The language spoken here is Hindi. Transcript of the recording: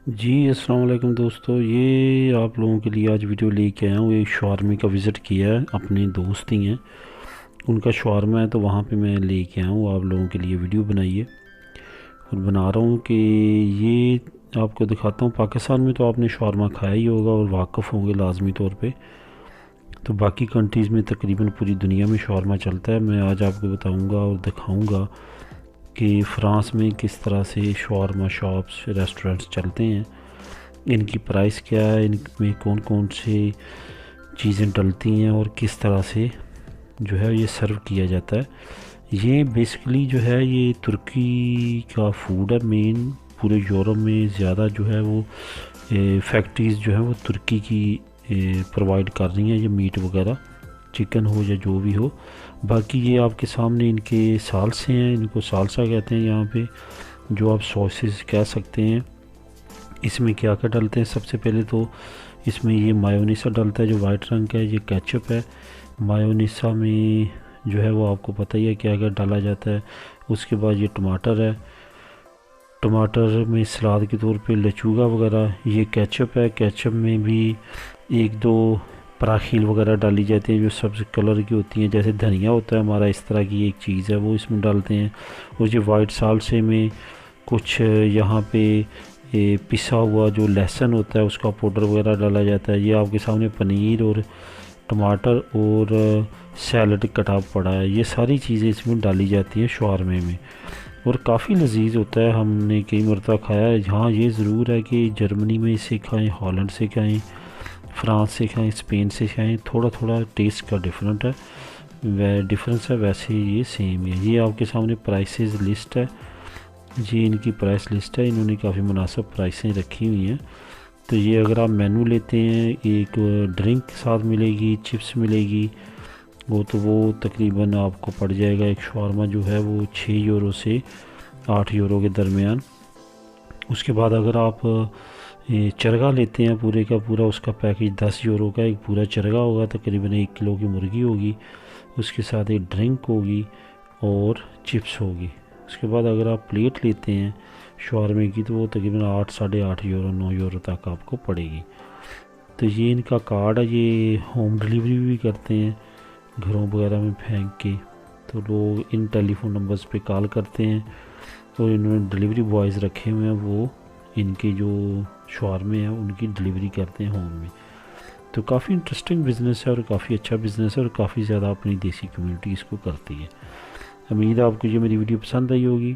जी अस्सलाम वालेकुम दोस्तों, ये आप लोगों के लिए आज वीडियो लेके आया हूँ। एक शवारमे का विज़िट किया है, अपने दोस्त ही हैं, उनका शवारमा है तो वहाँ पे मैं लेके आया हूँ। आप लोगों के लिए वीडियो बनाई है और बना रहा हूँ कि ये आपको दिखाता हूँ। पाकिस्तान में तो आपने शवारमा खाया ही होगा और वाकिफ़ होंगे लाजमी तौर पे। तो बाकी कंट्रीज़ में तकरीबन पूरी दुनिया में शवारमा चलता है। मैं आज आपको बताऊँगा और दिखाऊँगा कि फ़्रांस में किस तरह से शवारमा शॉप्स रेस्टोरेंट्स चलते हैं, इनकी प्राइस क्या है, इनमें कौन कौन से चीज़ें डलती हैं और किस तरह से जो है ये सर्व किया जाता है। ये बेसिकली जो है ये तुर्की का फूड है मेन। पूरे यूरोप में ज़्यादा जो है वो फैक्ट्रीज़ जो है वो तुर्की की प्रोवाइड कर रही हैं, ये मीट वगैरह, चिकन हो या जो भी हो। बाकी ये आपके सामने इनके सालसे हैं, इनको सालसा कहते हैं यहाँ पे, जो आप सॉसेस कह सकते हैं। इसमें क्या क्या डालते हैं, सबसे पहले तो इसमें ये मायोनीसा डलता है जो वाइट रंग का है, ये केचप है। मायोनीसा में जो है वो आपको पता ही है क्या क्या डाला जाता है। उसके बाद ये टमाटर है, टमाटर में सलाद के तौर पे लचूगा वगैरह। ये केचप है, केचप में भी एक दो पराखील वगैरह डाली जाती है जो सब्ज़ कलर की होती हैं, जैसे धनिया होता है हमारा, इस तरह की एक चीज़ है वो इसमें डालते हैं। और ये वाइट सालसे में कुछ यहाँ पे ये पिसा हुआ जो लहसुन होता है उसका पाउडर वगैरह डाला जाता है। ये आपके सामने पनीर और टमाटर और सैलड कटा पड़ा है, ये सारी चीज़ें इसमें डाली जाती हैं शवारमे में और काफ़ी लजीज होता है। हमने कई मरतबा खाया है। हाँ, ये ज़रूर है कि जर्मनी में इसे खाएँ, हॉलैंड से खाएँ, फ्रांस से खाएँ, स्पेन से खाएँ, थोड़ा थोड़ा टेस्ट का डिफरेंट है, वह डिफरेंस है, वैसे ये सेम है। ये आपके सामने प्राइसेस लिस्ट है, ये इनकी प्राइस लिस्ट है, इन्होंने काफ़ी मुनासिब प्राइसें रखी हुई हैं। तो ये अगर आप मेनू लेते हैं, एक ड्रिंक साथ मिलेगी, चिप्स मिलेगी, वो तकरीबन आपको पड़ जाएगा। एक शवारमा जो है वो 6 यूरो से 8 यूरो के दरमियान। उसके बाद अगर आप ये चरगा लेते हैं पूरे का पूरा, उसका पैकेज 10 यूरो का एक पूरा चरगा होगा, तकरीबन 1 किलो की मुर्गी होगी, उसके साथ एक ड्रिंक होगी और चिप्स होगी। उसके बाद अगर आप प्लेट लेते हैं शवारमे की तो वो तकरीबन 8 साढ़े 8 यूरो 9 यूरो तक आपको पड़ेगी। तो ये इनका कार्ड है, ये होम डिलीवरी भी करते हैं घरों वगैरह में फेंक के। तो लोग इन टेलीफोन नंबर्स पे कॉल करते हैं और इन्होंने डिलीवरी बॉयज़ रखे हुए हैं, वो इनके जो शवारमे हैं उनकी डिलीवरी करते हैं होम में। तो काफ़ी इंटरेस्टिंग बिज़नेस है और काफ़ी अच्छा बिज़नेस है और काफ़ी ज़्यादा अपनी देसी कम्युनिटी इसको करती है। उम्मीद है आपको ये मेरी वीडियो पसंद आई होगी।